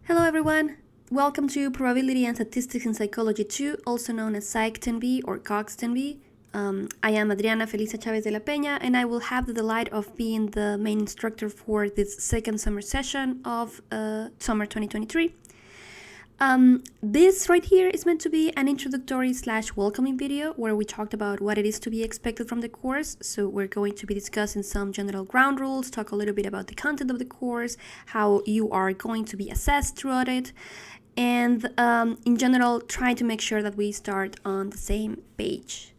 Hello everyone! Welcome to Probability and Statistics in Psychology 2, also known as Psych 10B or COGS 10B. I am Adriana F. Chávez De la Peña, and I will have the delight of being the main instructor for this second summer session of summer 2023. This right here is meant to be an introductory / welcoming video where we talked about what it is to be expected from the course. So we're going to be discussing some general ground rules, talk a little bit about the content of the course, how you are going to be assessed throughout it, and in general, trying to make sure that we start on the same page.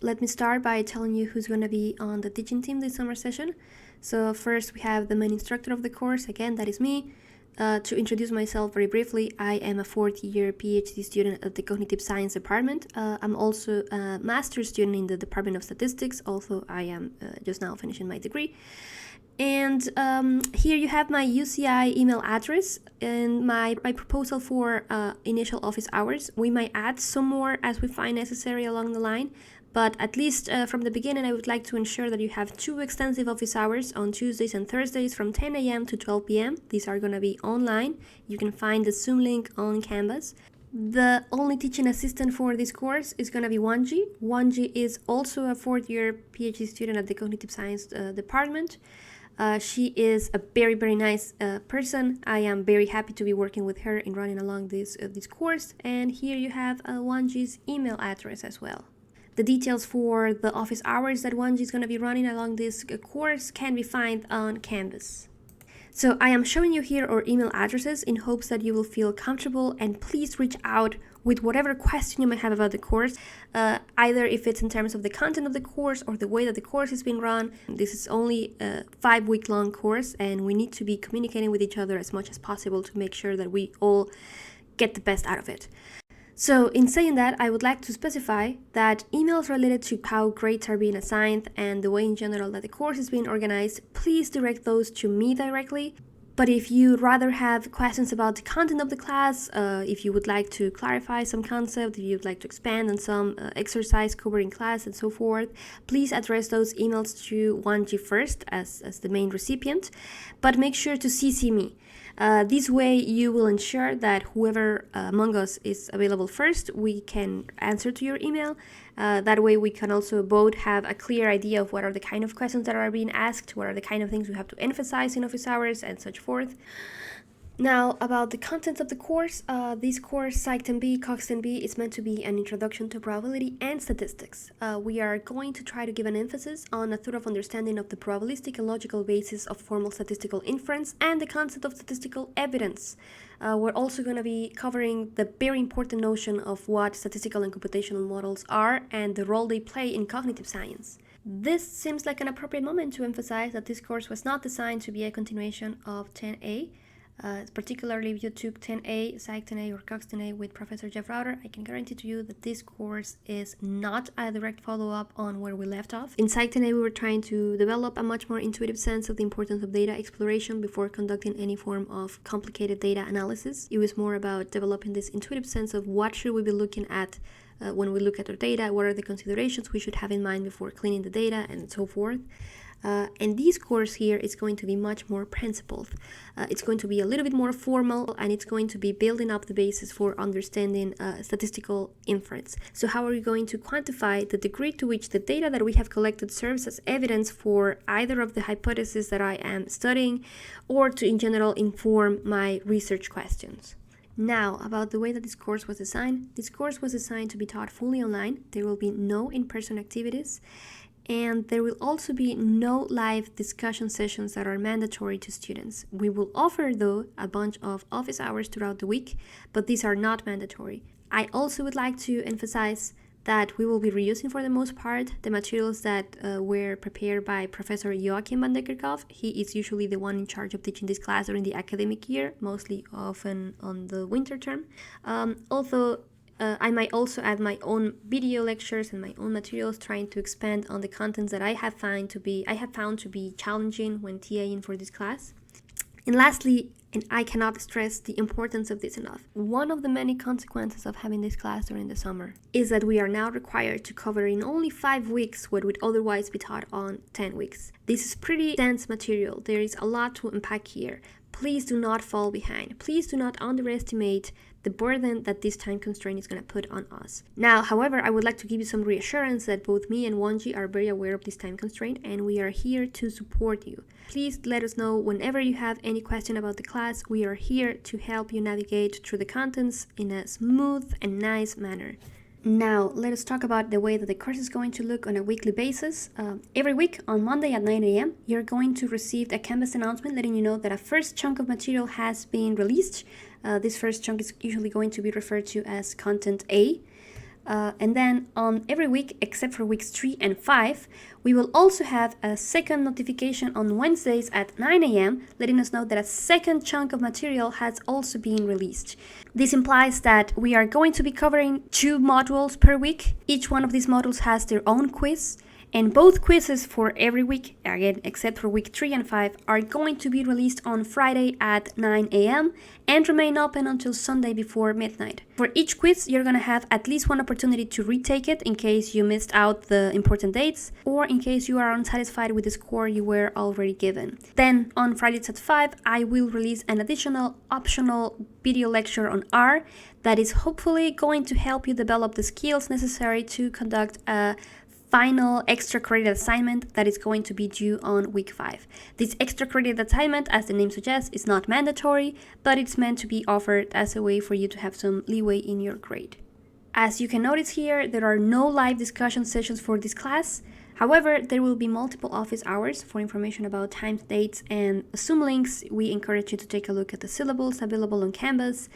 Let me start by telling you who's going to be on the teaching team this summer session. So first we have the main instructor of the course, again, that is me. To introduce myself very briefly, I am a fourth-year PhD student at the Cognitive Science Department. I'm also a master's student in the Department of Statistics, although I am just now finishing my degree. And here you have my UCI email address and my proposal for initial office hours. We might add some more as we find necessary along the line, but at least from the beginning, I would like to ensure that you have 2 extensive office hours on Tuesdays and Thursdays from 10 a.m. to 12 p.m. These are going to be online. You can find the Zoom link on Canvas. The only teaching assistant for this course is going to be Wanji. Wanji is also a fourth-year PhD student at the Cognitive Science Department. She is a very, very nice person. I am very happy to be working with her in running along this course. And here you have Wanji's email address as well. The details for the office hours that Wanji is going to be running along this course can be found on Canvas. So I am showing you here our email addresses in hopes that you will feel comfortable, and please reach out with whatever question you might have about the course, either if it's in terms of the content of the course or the way that the course is being run. This is only a 5-week-long course, and we need to be communicating with each other as much as possible to make sure that we all get the best out of it. So in saying that, I would like to specify that emails related to how grades are being assigned and the way in general that the course is being organized, please direct those to me directly. But if you'd rather have questions about the content of the class, if you would like to clarify some concept, if you'd like to expand on some exercise covered in class and so forth, please address those emails to Wanji first as the main recipient, but make sure to CC me. This way you will ensure that whoever among us is available first, we can answer to your email. That way we can also both have a clear idea of what are the kind of questions that are being asked, what are the kind of things we have to emphasize in office hours, and such forth. Now, about the content of the course, this course, Psych 10B, COGS 10B, is meant to be an introduction to probability and statistics. We are going to try to give an emphasis on a thorough understanding of the probabilistic and logical basis of formal statistical inference and the concept of statistical evidence. We're also going to be covering the very important notion of what statistical and computational models are and the role they play in cognitive science. This seems like an appropriate moment to emphasize that this course was not designed to be a continuation of 10A. Particularly if you took 10A, Psych 10A, or COGS 10A with Professor Jeff Rauter, I can guarantee to you that this course is not a direct follow-up on where we left off. In Psych 10A, we were trying to develop a much more intuitive sense of the importance of data exploration before conducting any form of complicated data analysis. It was more about developing this intuitive sense of what should we be looking at when we look at our data, what are the considerations we should have in mind before cleaning the data, and so forth. And this course here is going to be much more principled. It's going to be a little bit more formal, and it's going to be building up the basis for understanding statistical inference. So how are we going to quantify the degree to which the data that we have collected serves as evidence for either of the hypotheses that I am studying, or to in general inform my research questions? Now, about the way that this course was designed. This course was designed to be taught fully online. There will be no in-person activities. And there will also be no live discussion sessions that are mandatory to students. We will offer, though, a bunch of office hours throughout the week, but these are not mandatory. I also would like to emphasize that we will be reusing, for the most part, the materials that were prepared by Professor Joachim van Dekkerkopf. He is usually the one in charge of teaching this class during the academic year, mostly often on the winter term. Although I might also add my own video lectures and my own materials, trying to expand on the contents that I have found to be challenging when TAing for this class. And lastly, and I cannot stress the importance of this enough, one of the many consequences of having this class during the summer is that we are now required to cover in only 5 weeks what would otherwise be taught on 10 weeks. This is pretty dense material. There is a lot to unpack here. please do not fall behind. Please do not underestimate the burden that this time constraint is going to put on us. Now, however, I would like to give you some reassurance that both me and Wonji are very aware of this time constraint, and we are here to support you. Please let us know whenever you have any question about the class. We are here to help you navigate through the contents in a smooth and nice manner. Now, let us talk about the way that the course is going to look on a weekly basis. Every week on Monday at 9 a.m., you're going to receive a Canvas announcement letting you know that a first chunk of material has been released. This first chunk is usually going to be referred to as Content A. And then on every week, except for weeks 3 and 5, we will also have a second notification on Wednesdays at 9 a.m. letting us know that a second chunk of material has also been released. This implies that we are going to be covering 2 modules per week. Each one of these modules has their own quiz, and both quizzes for every week, again, except for week 3 and 5, are going to be released on Friday at 9 a.m. and remain open until Sunday before midnight. For each quiz, you're going to have at least one opportunity to retake it in case you missed out the important dates or in case you are unsatisfied with the score you were already given. Then on Fridays at 5, I will release an additional optional video lecture on R that is hopefully going to help you develop the skills necessary to conduct a final extra credit assignment that is going to be due on week 5. This extra credit assignment, as the name suggests, is not mandatory, but it's meant to be offered as a way for you to have some leeway in your grade. As you can notice here, there are no live discussion sessions for this class. However, there will be multiple office hours. For information about times, dates, and Zoom links, we encourage you to take a look at the syllables available on Canvas.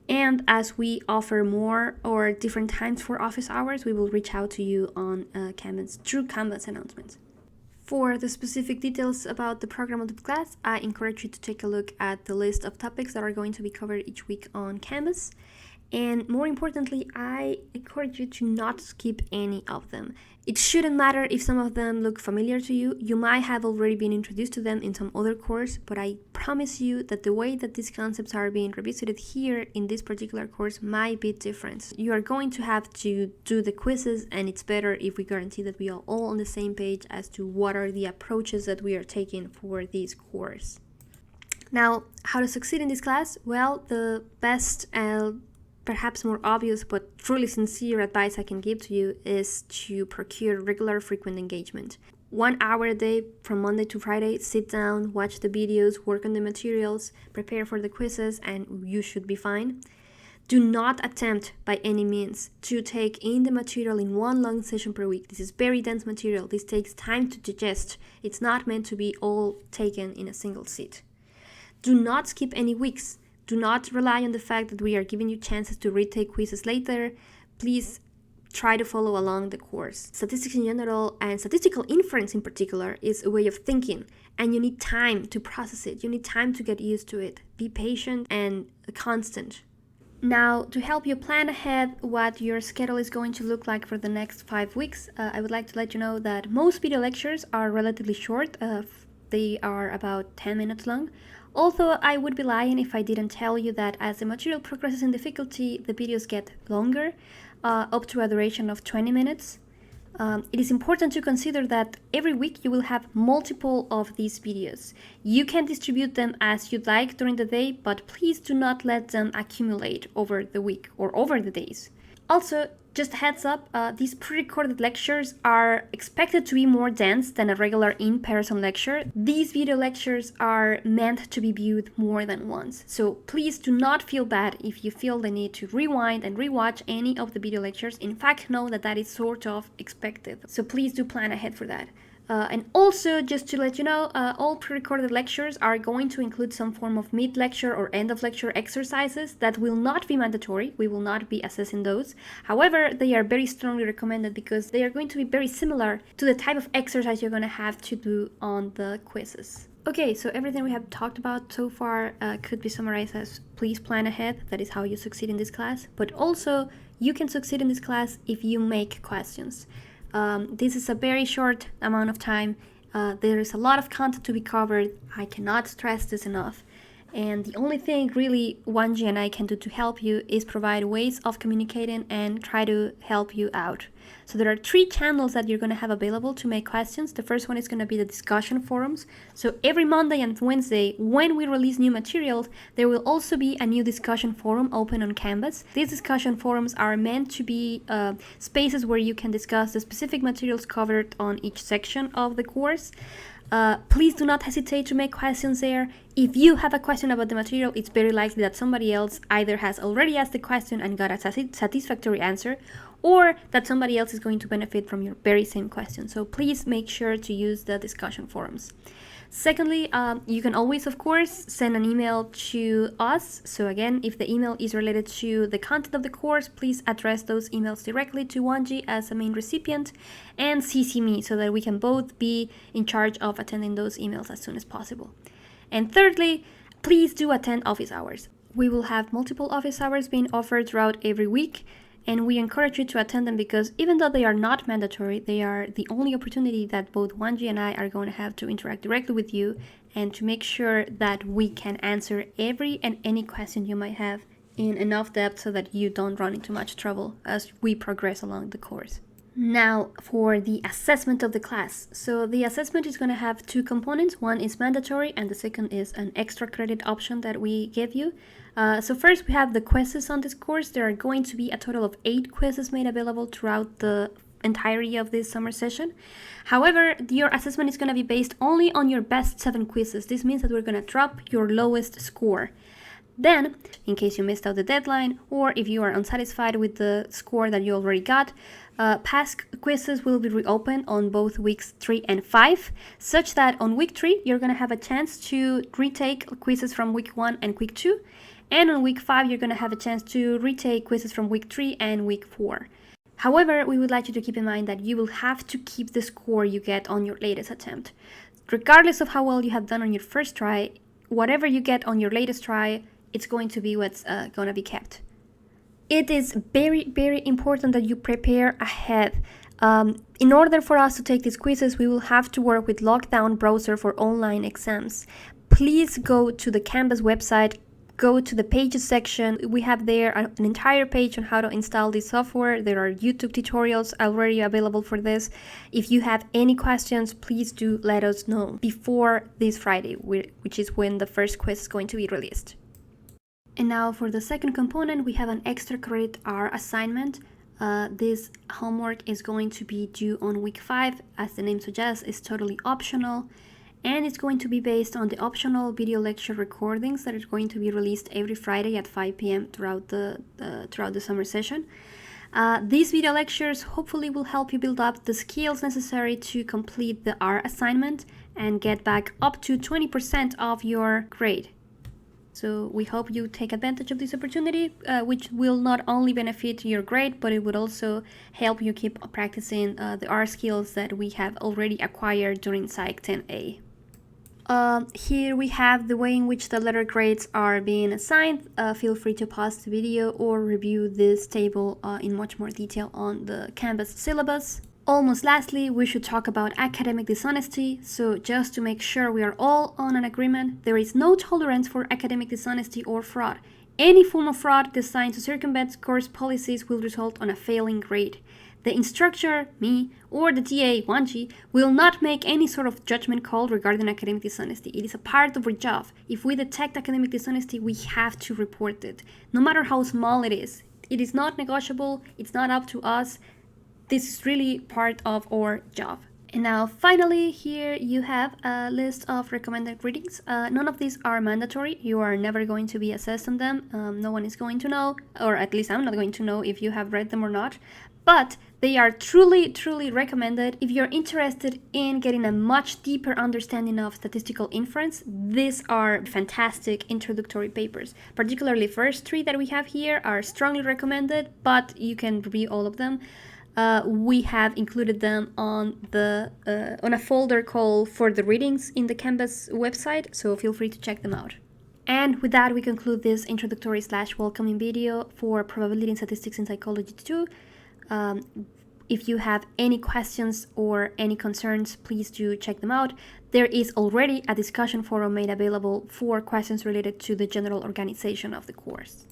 And as we offer more or different times for office hours, we will reach out to you on Canvas through Canvas announcements. For the specific details about the program of the class, I encourage you to take a look at the list of topics that are going to be covered each week on Canvas. And more importantly, I encourage you to not skip any of them. It shouldn't matter if some of them look familiar to you. You might have already been introduced to them in some other course, but I promise you that the way that these concepts are being revisited here in this particular course might be different. You are going to have to do the quizzes, and it's better if we guarantee that we are all on the same page as to what are the approaches that we are taking for this course. Now, how to succeed in this class? Well, the best perhaps more obvious but truly sincere advice I can give to you is to procure regular, frequent engagement. 1 hour a day from Monday to Friday, sit down, watch the videos, work on the materials, prepare for the quizzes, and you should be fine. Do not attempt by any means to take in the material in one long session per week. This is very dense material. This takes time to digest. It's not meant to be all taken in a single sit. Do not skip any weeks. Do not rely on the fact that we are giving you chances to retake quizzes later. Please try to follow along the course. Statistics in general and statistical inference in particular is a way of thinking, and you need time to process it. You need time to get used to it. Be patient and constant. Now, to help you plan ahead what your schedule is going to look like for the next 5 weeks, I would like to let you know that most video lectures are relatively short. They are about 10 minutes long. Although I would be lying if I didn't tell you that as the material progresses in difficulty, the videos get longer, up to a duration of 20 minutes. It is important to consider that every week you will have multiple of these videos. You can distribute them as you'd like during the day, but please do not let them accumulate over the week or over the days. Also, just a heads up, these pre-recorded lectures are expected to be more dense than a regular in-person lecture. These video lectures are meant to be viewed more than once. So please do not feel bad if you feel the need to rewind and rewatch any of the video lectures. In fact, know that that is sort of expected. So please do plan ahead for that. And also, just to let you know, all pre-recorded lectures are going to include some form of mid-lecture or end-of-lecture exercises that will not be mandatory. We will not be assessing those. However, they are very strongly recommended because they are going to be very similar to the type of exercise you're going to have to do on the quizzes. Okay, so everything we have talked about so far could be summarized as please plan ahead. That is how you succeed in this class. But also, you can succeed in this class if you make questions. This is a very short amount of time. There is a lot of content to be covered. I cannot stress this enough. And the only thing really 1G and I can do to help you is provide ways of communicating and try to help you out. So there are 3 channels that you're going to have available to make questions. The first one is going to be the discussion forums. So every Monday and Wednesday, when we release new materials, there will also be a new discussion forum open on Canvas. These discussion forums are meant to be spaces where you can discuss the specific materials covered on each section of the course. Please do not hesitate to make questions there. If you have a question about the material, it's very likely that somebody else either has already asked the question and got a satisfactory answer, or that somebody else is going to benefit from your very same question. So please make sure to use the discussion forums. Secondly, you can always, of course, send an email to us. So again, if the email is related to the content of the course, please address those emails directly to 1G as a main recipient and CC me so that we can both be in charge of attending those emails as soon as possible. And thirdly, please do attend office hours. We will have multiple office hours being offered throughout every week, and we encourage you to attend them because even though they are not mandatory, they are the only opportunity that both 1G and I are going to have to interact directly with you and to make sure that we can answer every and any question you might have in enough depth so that you don't run into much trouble as we progress along the course. Now for the assessment of the class. So the assessment is going to have 2 components. One is mandatory and the second is an extra credit option that we give you. So first we have the quizzes on this course. There are going to be a total of 8 quizzes made available throughout the entirety of this summer session. However, your assessment is going to be based only on your best 7 quizzes. This means that we're going to drop your lowest score. Then, in case you missed out the deadline, or if you are unsatisfied with the score that you already got, past quizzes will be reopened on both weeks 3 and 5, such that on week 3, you're going to have a chance to retake quizzes from week 1 and week 2, and on week 5, you're going to have a chance to retake quizzes from week 3 and week 4. However, we would like you to keep in mind that you will have to keep the score you get on your latest attempt. Regardless of how well you have done on your first try, whatever you get on your latest try, it's going to be what's going to be kept. It is very, very important that you prepare ahead. In order for us to take these quizzes, we will have to work with Lockdown Browser for online exams. Please go to the Canvas website, go to the Pages section. We have there an entire page on how to install this software. There are YouTube tutorials already available for this. If you have any questions, please do let us know before this Friday, which is when the first quiz is going to be released. And now for the second component, we have an extra credit hour assignment. This homework is going to be due on week 5. As the name suggests, it's totally optional. And it's going to be based on the optional video lecture recordings that are going to be released every Friday at 5 p.m. throughout the summer session. These video lectures hopefully will help you build up the skills necessary to complete the R assignment and get back up to 20% of your grade. So we hope you take advantage of this opportunity, which will not only benefit your grade, but it would also help you keep practicing the R skills that we have already acquired during Psych 10A. Here we have the way in which the letter grades are being assigned. Feel free to pause the video or review this table in much more detail on the Canvas syllabus. Almost lastly, we should talk about academic dishonesty. So just to make sure we are all on an agreement, there is no tolerance for academic dishonesty or fraud. Any form of fraud designed to circumvent course policies will result on a failing grade. The instructor, me, or the TA, 1G, will not make any sort of judgment call regarding academic dishonesty. It is a part of our job. If we detect academic dishonesty, we have to report it, no matter how small it is. It is not negotiable. It's not up to us. This is really part of our job. And now finally, here you have a list of recommended readings. None of these are mandatory. You are never going to be assessed on them. No one is going to know, or at least I'm not going to know if you have read them or not. But they are truly, truly recommended. If you're interested in getting a much deeper understanding of statistical inference, these are fantastic introductory papers. Particularly first 3 that we have here are strongly recommended, but you can review all of them. We have included them on a folder called For the Readings in the Canvas website, so feel free to check them out. And with that, we conclude this introductory / welcoming video for Probability and Statistics in Psychology 2. If you have any questions or any concerns, please do check them out. There is already a discussion forum made available for questions related to the general organization of the course.